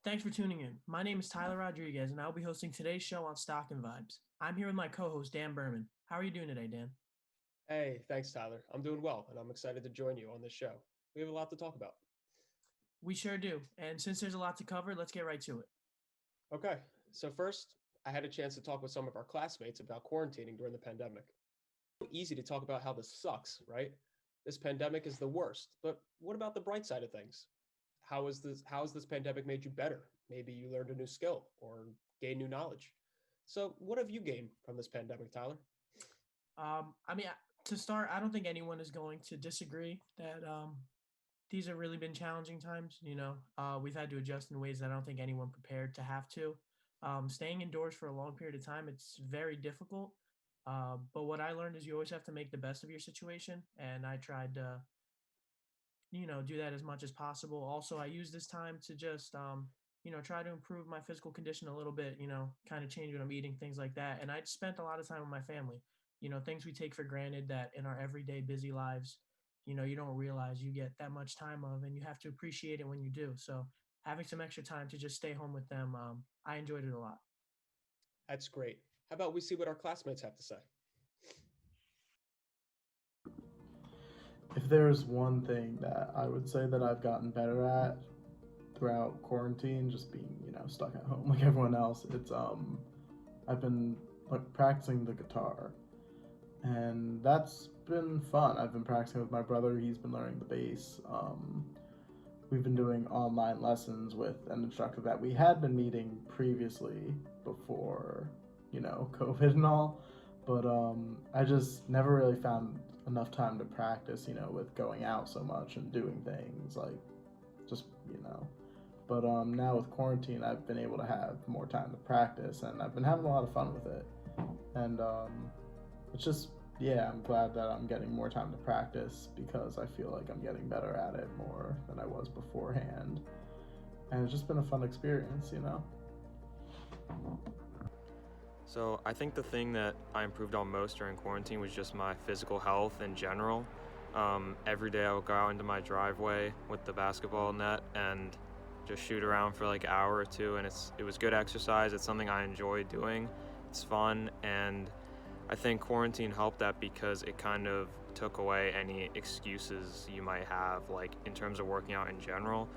Thanks for tuning in. My name is Tyler Rodriguez, and I'll be hosting today's show on Stock and Vibes. I'm here with my co host, Dan Berman. How are you doing today, Dan? Hey, thanks, Tyler. I'm doing well, and I'm excited to join you on this show. We have a lot to talk about. We sure do. And since there's a lot to cover, let's get right to it. Okay, so first, I had a chance to talk with some of our classmates about quarantining during the pandemic. Easy to talk about how this sucks, right? This pandemic is the worst, but what about the bright side of things? How has this pandemic made you better? Maybe you learned a new skill or gained new knowledge. So, what have you gained from this pandemic, Tyler? I mean, to start, I don't think anyone is going to disagree that these have really been challenging times. We've had to adjust in ways that I don't think anyone prepared to have to. Staying indoors for a long period of time, it's very difficult. But what I learned is you always have to make the best of your situation, and I tried to, do that as much as possible. Also, I use this time to just, try to improve my physical condition a little bit. Kind of change what I'm eating, things like that. And I spent a lot of time with my family. Things we take for granted that in our everyday busy lives, you don't realize you get that much time of, and you have to appreciate it when you do. So having some extra time to just stay home with them, I enjoyed it a lot. That's great. How about we see what our classmates have to say? If there's one thing that I would say that I've gotten better at throughout quarantine, just being, stuck at home like everyone else, it's I've been like practicing the guitar. And that's been fun. I've been practicing with my brother, he's been learning the bass. We've been doing online lessons with an instructor that we had been meeting previously before, COVID and all. But I just never really found enough time to practice, with going out so much and doing things like just, But now with quarantine, I've been able to have more time to practice, and I've been having a lot of fun with it. And it's just, yeah, I'm glad that I'm getting more time to practice because I feel like I'm getting better at it more than I was beforehand. And it's just been a fun experience. So I think the thing that I improved on most during quarantine was just my physical health in general. Every day I would go out into my driveway with the basketball net and just shoot around for like an hour or two, and it was good exercise. It's something I enjoy doing. It's fun, and I think quarantine helped that because it kind of took away any excuses you might have, like in terms of working out in general.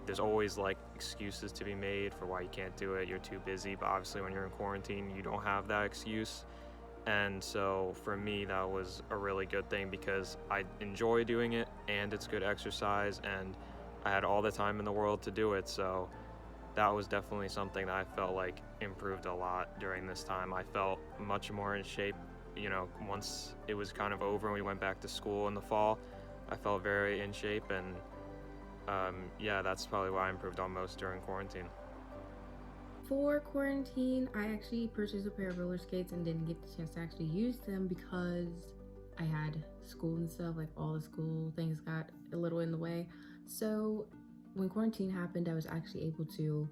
There's always like excuses to be made for why you can't do it. You're too busy, but obviously when you're in quarantine, you don't have that excuse. And so for me, that was a really good thing because I enjoy doing it and it's good exercise and I had all the time in the world to do it. So that was definitely something that I felt like improved a lot during this time. I felt much more in shape, once it was kind of over and we went back to school in the fall. I felt very in shape, and yeah, that's probably what I improved on most during quarantine. For quarantine, I actually purchased a pair of roller skates and didn't get the chance to actually use them because I had school and stuff, like all the school things got a little in the way. So when quarantine happened, I was actually able to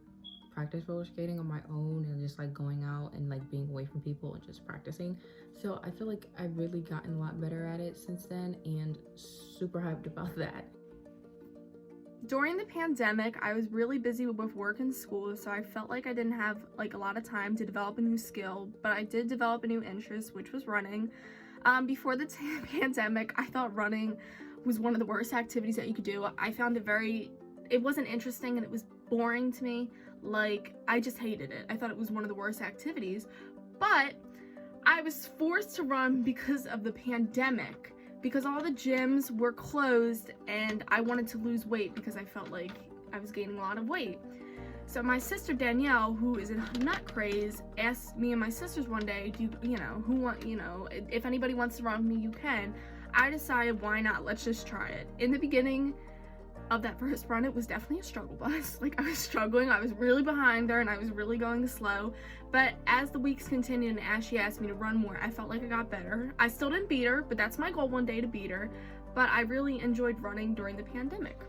practice roller skating on my own and just like going out and like being away from people and just practicing. So I feel like I've really gotten a lot better at it since then and super hyped about that. During the pandemic, I was really busy with work and school, so I felt like I didn't have like a lot of time to develop a new skill, but I did develop a new interest, which was running. Before the pandemic, I thought running was one of the worst activities that you could do. I found it wasn't interesting and it was boring to me. Like, I just hated it. I thought it was one of the worst activities, but I was forced to run because of the pandemic, because all the gyms were closed and I wanted to lose weight because I felt like I was gaining a lot of weight. So my sister Danielle, who is in nut craze, asked me and my sisters one day, if anybody wants to run with me, you can. I decided, why not? Let's just try it. In the beginning of that first run, it was definitely a struggle bus. Like, I was struggling, I was really behind her, and I was really going slow. But as the weeks continued and as she asked me to run more, I felt like I got better. I still didn't beat her, but that's my goal, one day to beat her. But I really enjoyed running during the pandemic.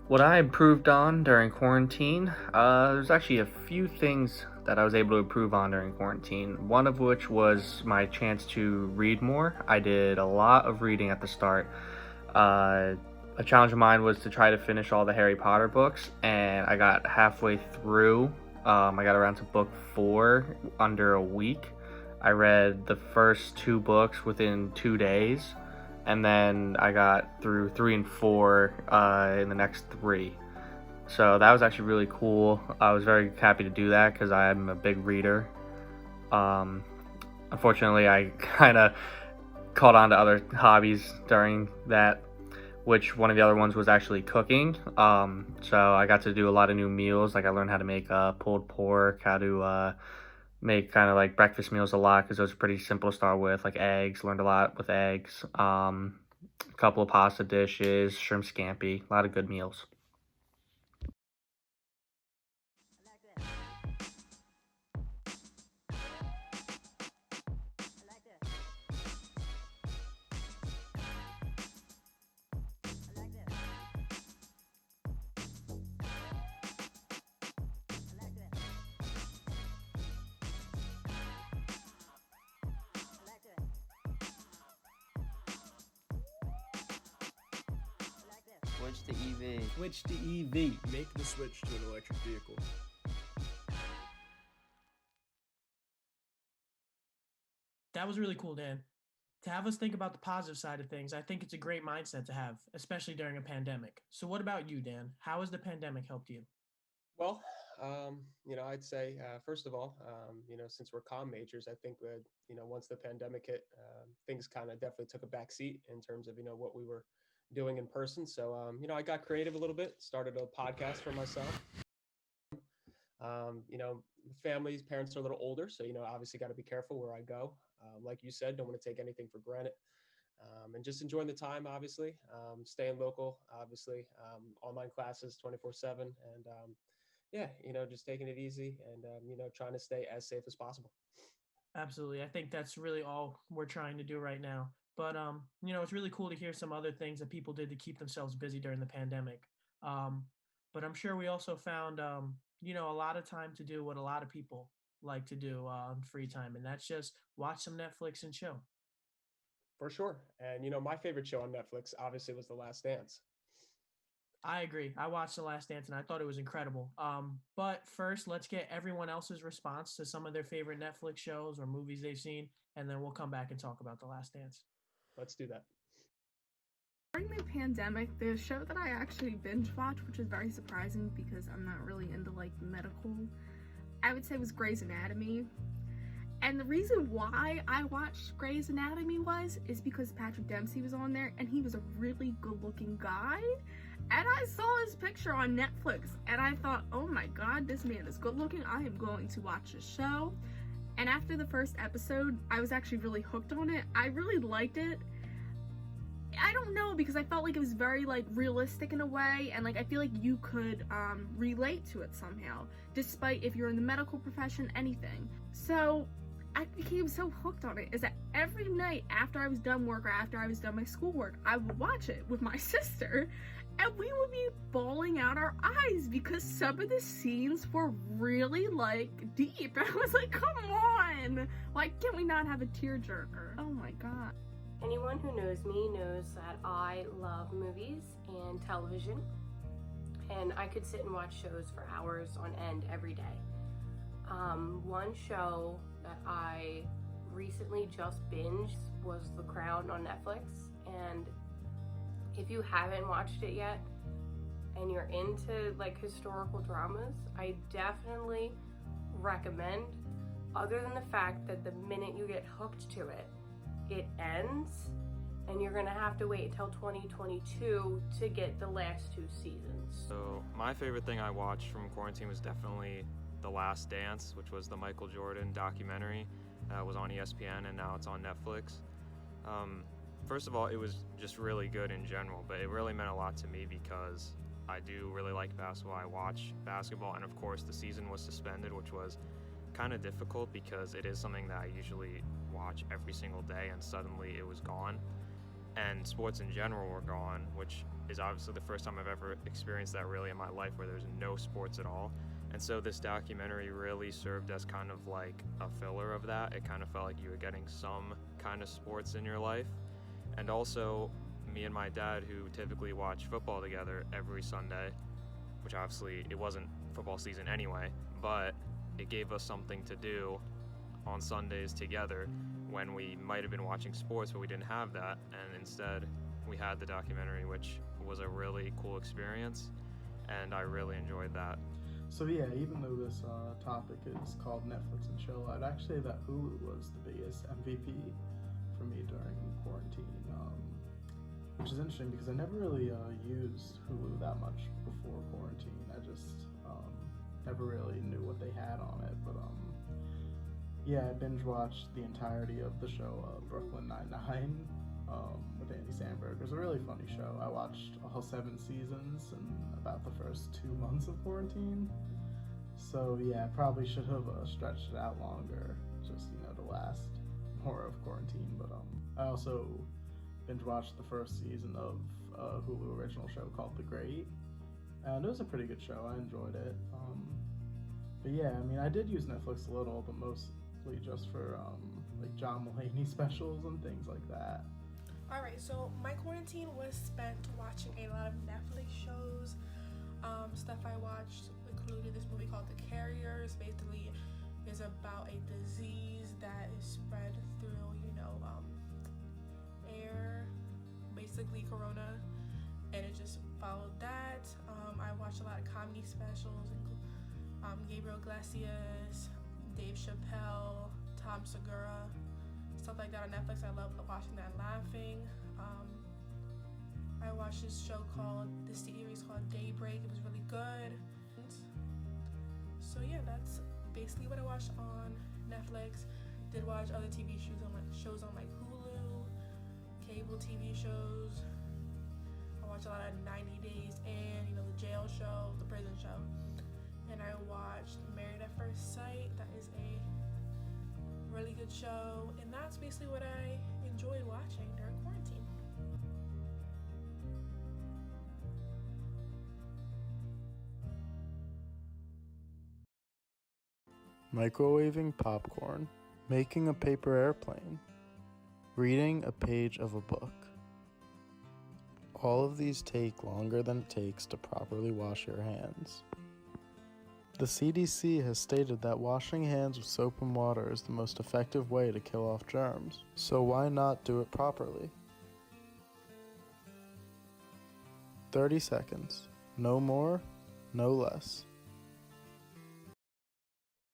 What I improved on during quarantine, there's actually a few things that I was able to improve on during quarantine. One of which was my chance to read more. I did a lot of reading at the start. a challenge of mine was to try to finish all the Harry Potter books, and I got halfway through. I got around to book 4 under a week. I read the first 2 books within 2 days, and then I got through 3 and 4 in the next 3. So that was actually really cool. I was very happy to do that because I'm a big reader. Unfortunately, I kind of caught on to other hobbies during that, which one of the other ones was actually cooking. So I got to do a lot of new meals. Like I learned how to make pulled pork, how to make kind of like breakfast meals a lot because those are pretty simple to start with, like eggs. Learned a lot with eggs. A couple of pasta dishes, shrimp scampi, a lot of good meals. Switch to EV. Switch to EV. Make the switch to an electric vehicle. That was really cool, Dan. To have us think about the positive side of things, I think it's a great mindset to have, especially during a pandemic. So what about you, Dan? How has the pandemic helped you? Well, I'd say, first of all, since we're comm majors, I think that, once the pandemic hit, things kind of definitely took a back seat in terms of, what we were doing in person. So, I got creative a little bit, started a podcast for myself. Families, parents are a little older, so, obviously got to be careful where I go. Like you said, don't want to take anything for granted. And just enjoying the time, obviously, staying local, obviously, online classes 24/7. And, just taking it easy and, trying to stay as safe as possible. Absolutely. I think that's really all we're trying to do right now. But it's really cool to hear some other things that people did to keep themselves busy during the pandemic. But I'm sure we also found a lot of time to do what a lot of people like to do on free time, and that's just watch some Netflix and chill. For sure. And, my favorite show on Netflix obviously was The Last Dance. I agree. I watched The Last Dance and I thought it was incredible. But first, let's get everyone else's response to some of their favorite Netflix shows or movies they've seen, and then we'll come back and talk about The Last Dance. Let's do that. During the pandemic, the show that I actually binge watched, which was very surprising because I'm not really into like medical, I would say was Grey's Anatomy. And the reason why I watched Grey's Anatomy is because Patrick Dempsey was on there and he was a really good looking guy. And I saw his picture on Netflix and I thought, oh my god, this man is good looking. I am going to watch this show. And after the first episode, I was actually really hooked on it. I really liked it. I don't know, because I felt like it was very like realistic in a way, and like I feel like you could relate to it somehow, despite if you're in the medical profession, anything. So I became so hooked on it is that every night after I was done work or after I was done my schoolwork, I would watch it with my sister and we would be bawling out our eyes because some of the scenes were really like deep. I was like, come on, why can't we not have a tearjerker? Oh my god. Anyone who knows me knows that I love movies and television, and I could sit and watch shows for hours on end every day. One show that I recently just binged was The Crown on Netflix, and if you haven't watched it yet and you're into like historical dramas, I definitely recommend, other than the fact that the minute you get hooked to it, it ends and you're gonna have to wait until 2022 to get the last 2 seasons. So my favorite thing I watched from quarantine was definitely The Last Dance, which was the Michael Jordan documentary. It was on ESPN and now it's on Netflix. First of all, it was just really good in general, but it really meant a lot to me because I do really like basketball. I watch basketball, and of course the season was suspended, which was kind of difficult because it is something that I usually watch every single day, and suddenly it was gone. And sports in general were gone, which is obviously the first time I've ever experienced that really in my life, where there's no sports at all. And so this documentary really served as kind of like a filler of that. It kind of felt like you were getting some kind of sports in your life. And also me and my dad, who typically watch football together every Sunday, which obviously it wasn't football season anyway, but it gave us something to do on Sundays together when we might have been watching sports, but we didn't have that, and instead we had the documentary, which was a really cool experience, and I really enjoyed that. So yeah, even though this topic is called Netflix and chill, I'd actually say that Hulu was the biggest MVP for me during quarantine, which is interesting because I never really used Hulu that much before quarantine. I just never really knew what they had on it, but yeah, I binge watched the entirety of the show Brooklyn Nine-Nine with Andy Samberg. It was a really funny show. I watched all 7 seasons in about the first 2 months of quarantine. So yeah, I probably should have stretched it out longer, just to last more of quarantine. But I also binge watched the first season of a Hulu original show called The Great, and it was a pretty good show. I enjoyed it. But yeah, I mean, I did use Netflix a little, but mostly just for like John Mulaney specials and things like that. Alright, so my quarantine was spent watching a lot of Netflix shows. Stuff I watched included this movie called The Carriers. Basically, is about a disease that is spread through, air, basically corona, and it just followed that. I watched a lot of comedy specials, Gabriel Iglesias, Dave Chappelle, Tom Segura, stuff like that on Netflix. I love watching that and laughing. I watched this series called Daybreak. It was really good. So yeah, that's basically what I watched on Netflix. Did watch other TV shows on like Hulu, cable TV shows. I watched a lot of 90 Days and the jail show, the prison show. And I watched Married at First Sight. That is a really good show, and that's basically what I enjoyed watching during quarantine. Microwaving popcorn, making a paper airplane, reading a page of a book. All of these take longer than it takes to properly wash your hands. The CDC has stated that washing hands with soap and water is the most effective way to kill off germs, so why not do it properly? 30 seconds. No more, no less.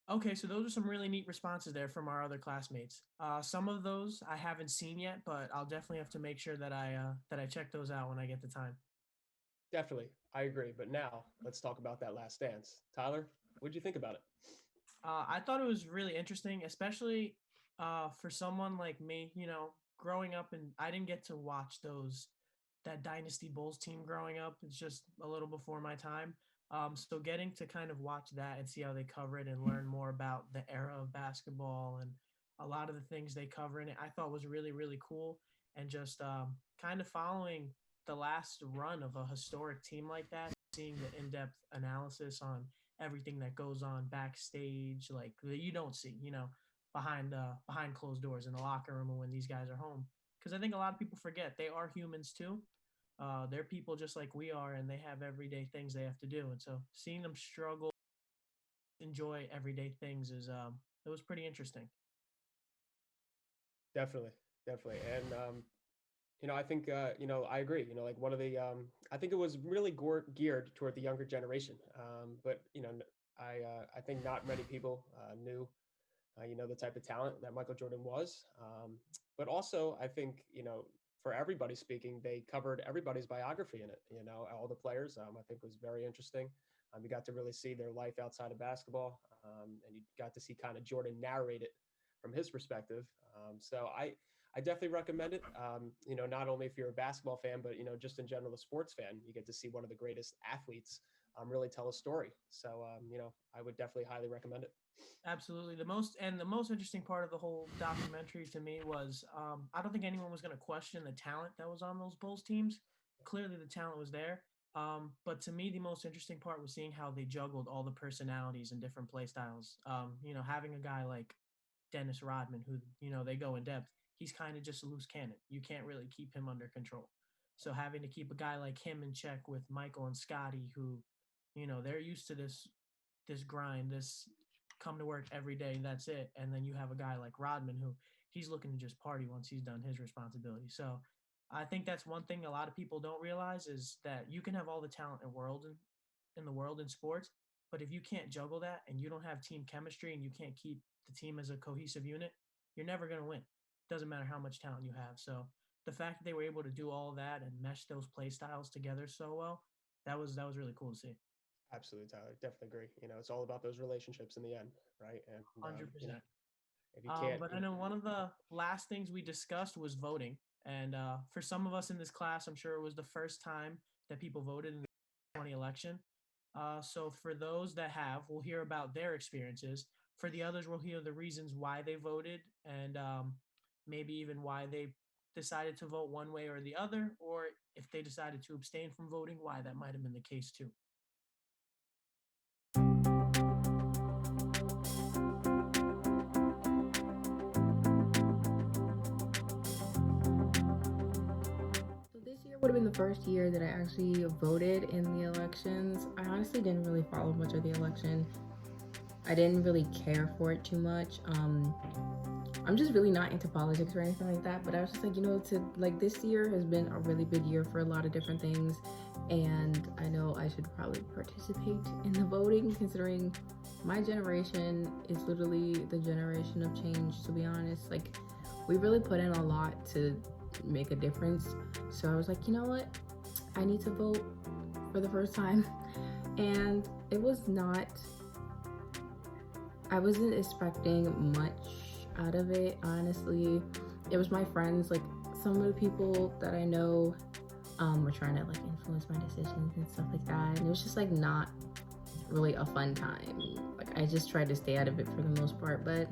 Okay, so those are some really neat responses there from our other classmates. Some of those I haven't seen yet, but I'll definitely have to make sure that I check those out when I get the time. Definitely, I agree. But now let's talk about that Last Dance. Tyler, what did you think about it? I thought it was really interesting, especially for someone like me. Growing up, and I didn't get to watch that Dynasty Bulls team growing up. It's just a little before my time. So getting to kind of watch that and see how they cover it and learn more about the era of basketball and a lot of the things they cover in it, I thought was really, really cool. And just kind of following the last run of a historic team like that, seeing the in-depth analysis on everything that goes on backstage, like that you don't see, behind closed doors in the locker room and when these guys are home. Because I think a lot of people forget they are humans too. They're people just like we are, and they have everyday things they have to do. And so seeing them struggle, enjoy everyday things it was pretty interesting. Definitely. And I think I agree. Like one of the I think it was really geared toward the younger generation. But I think not many people knew the type of talent that Michael Jordan was. But also I think for everybody speaking, they covered everybody's biography in it. All the players. I think was very interesting. You got to really see their life outside of basketball, and you got to see kind of Jordan narrate it from his perspective. So I definitely recommend it. Not only if you're a basketball fan, but just in general, a sports fan, you get to see one of the greatest athletes really tell a story. So I would definitely highly recommend it. Absolutely. The most interesting part of the whole documentary to me was I don't think anyone was going to question the talent that was on those Bulls teams. Clearly the talent was there. But to me, the most interesting part was seeing how they juggled all the personalities and different play styles. Having a guy like Dennis Rodman, who, they go in depth, he's kind of just a loose cannon. You can't really keep him under control. So having to keep a guy like him in check with Michael and Scotty, who, they're used to this grind, this come to work every day, that's it. And then you have a guy like Rodman who he's looking to just party once he's done his responsibility. So I think that's one thing a lot of people don't realize is that you can have all the talent in the world in sports, but if you can't juggle that and you don't have team chemistry and you can't keep the team as a cohesive unit, you're never going to win. Doesn't matter how much talent you have. So the fact that they were able to do all that and mesh those play styles together so well, that was really cool to see. Absolutely, Tyler. Definitely agree. It's all about those relationships in the end, right? And 100%. if you can't, But I know one of the last things we discussed was voting. And for some of us in this class, I'm sure it was the first time that people voted in the 2020 election. So for those that have, we'll hear about their experiences. For the others, we'll hear the reasons why they voted and maybe even why they decided to vote one way or the other, or if they decided to abstain from voting, why that might have been the case too. So this year would have been the first year that I actually voted in the elections. I honestly didn't really follow much of the election. I didn't really care for it too much. I'm just really not into politics or anything like that, but I was just like, this year has been a really big year for a lot of different things, and I know I should probably participate in the voting, considering my generation is literally the generation of change, to be honest. Like, we really put in a lot to make a difference, so I was like, you know what, I need to vote for the first time. And I wasn't expecting much out of it, honestly. It was my friends, like some of the people that I know were trying to like influence my decisions and stuff like that, and it was just like not really a fun time. Like, I just tried to stay out of it for the most part, but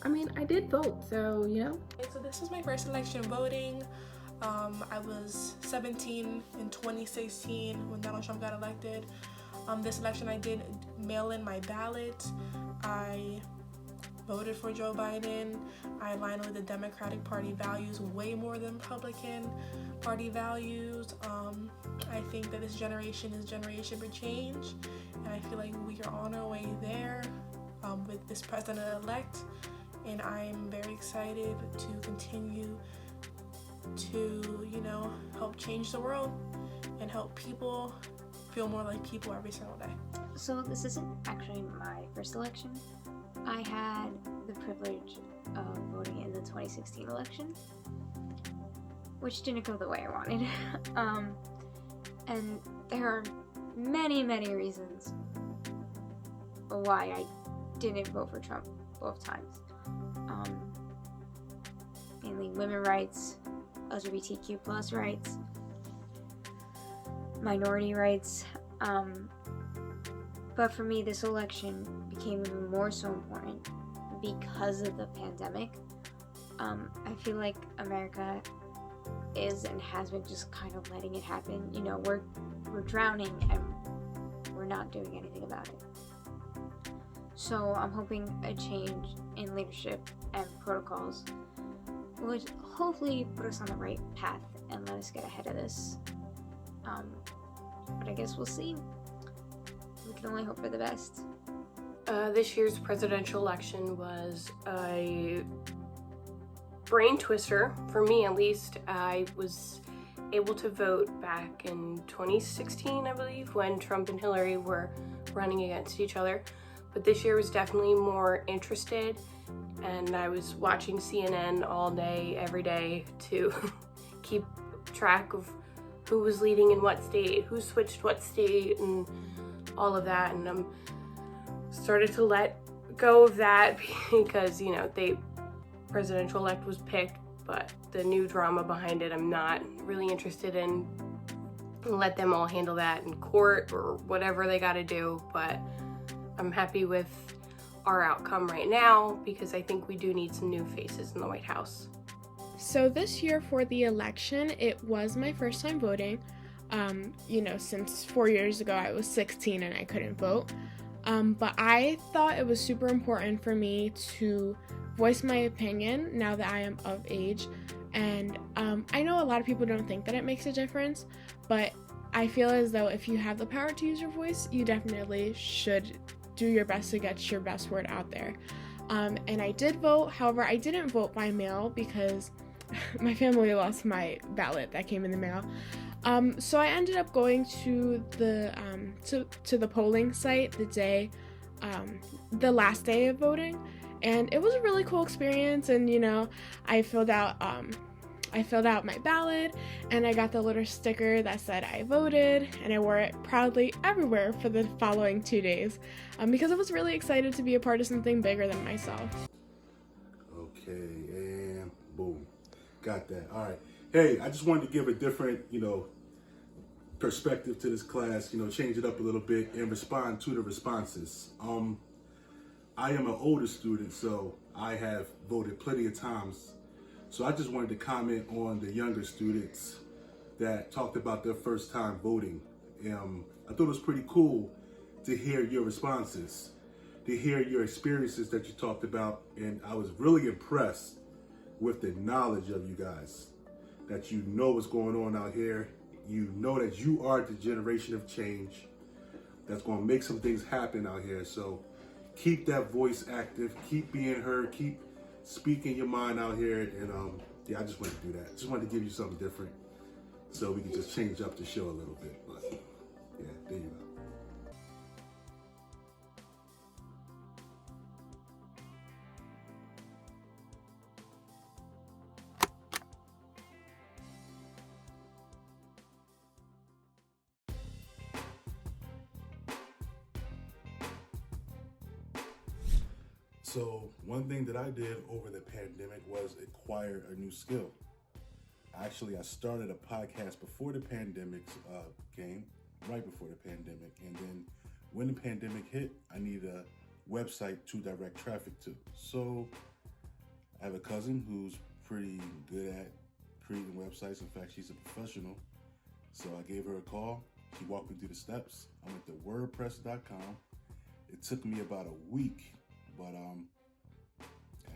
I mean, I did vote, so So this was my first election voting. I was 17 in 2016 when Donald Trump got elected. This election I did mail in my ballot. I voted for Joe Biden. I aligned with the Democratic Party values way more than Republican Party values. I think that this generation is a generation for change, and I feel like we are on our way there with this president-elect, and I'm very excited to continue to, help change the world and help people feel more like people every single day. So this isn't actually my first election. I had the privilege of voting in the 2016 election, which didn't go the way I wanted. And there are many, many reasons why I didn't vote for Trump both times. Mainly women's rights, LGBTQ+ rights, minority rights. But for me, this election became even more so important because of the pandemic. I feel like America is and has been just kind of letting it happen. We're drowning and we're not doing anything about it. So I'm hoping a change in leadership and protocols would hopefully put us on the right path and let us get ahead of this. But I guess we'll see. We can only hope for the best. This year's presidential election was a brain twister, for me at least. I was able to vote back in 2016, I believe, when Trump and Hillary were running against each other. But this year was definitely more interested, and I was watching CNN all day, every day, to keep track of who was leading in what state, who switched what state, and all of that. And I'm started to let go of that because, the presidential-elect was picked, but the new drama behind it, I'm not really interested in. Let them all handle that in court or whatever they got to do. But I'm happy with our outcome right now because I think we do need some new faces in the White House. So this year for the election, it was my first time voting. Since 4 years ago I was 16 and I couldn't vote. But I thought it was super important for me to voice my opinion now that I am of age. And I know a lot of people don't think that it makes a difference, but I feel as though if you have the power to use your voice, you definitely should do your best to get your best word out there. And I did vote. However, I didn't vote by mail because my family lost my ballot that came in the mail. So I ended up going to the to the polling site the last day of voting, and it was a really cool experience. And I filled out my ballot, and I got the little sticker that said I voted, and I wore it proudly everywhere for the following 2 days, because I was really excited to be a part of something bigger than myself. Okay, and boom, got that. All right. Hey, I just wanted to give a different, perspective to this class, change it up a little bit and respond to the responses. I am an older student, so I have voted plenty of times. So I just wanted to comment on the younger students that talked about their first time voting. I thought it was pretty cool to hear your responses, to hear your experiences that you talked about, and I was really impressed with the knowledge of you guys, that you know what's going on out here. You know that you are the generation of change that's going to make some things happen out here. So keep that voice active, keep being heard, keep speaking your mind out here. And yeah, I just wanted to do that. Just wanted to give you something different so we can just change up the show a little bit. But yeah, there you go. So one thing that I did over the pandemic was acquire a new skill. Actually, I started a podcast before the pandemic came, right before the pandemic. And then when the pandemic hit, I needed a website to direct traffic to. So I have a cousin who's pretty good at creating websites. In fact, she's a professional. So I gave her a call. She walked me through the steps. I went to WordPress.com. It took me about a week. But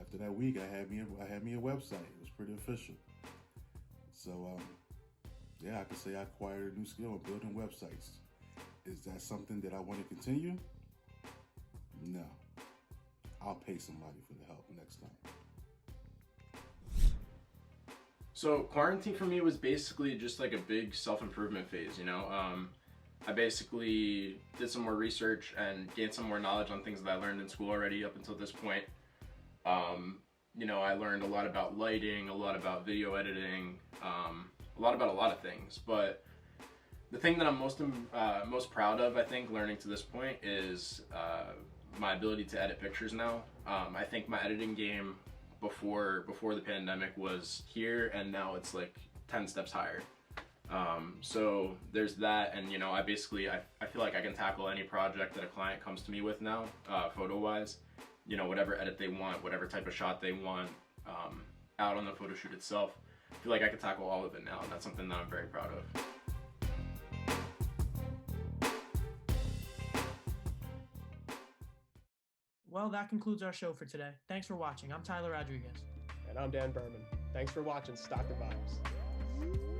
after that week, I had me a website. It was pretty official. So yeah, I could say I acquired a new skill in building websites. Is that something that I want to continue? No. I'll pay somebody for the help next time. So quarantine for me was basically just like a big self-improvement phase, I basically did some more research and gained some more knowledge on things that I learned in school already up until this point. I learned a lot about lighting, a lot about video editing, a lot about a lot of things. But the thing that I'm most proud of, I think, learning to this point is my ability to edit pictures now. I think my editing game before the pandemic was here, and now it's like 10 steps higher. So there's that, and I feel like I can tackle any project that a client comes to me with now, photo wise, whatever edit they want, whatever type of shot they want, out on the photo shoot itself. I feel like I can tackle all of it now, and that's something that I'm very proud of. Well, that concludes our show for today. Thanks for watching. I'm Tyler Rodriguez. And I'm Dan Berman. Thanks for watching Stock the Vibes.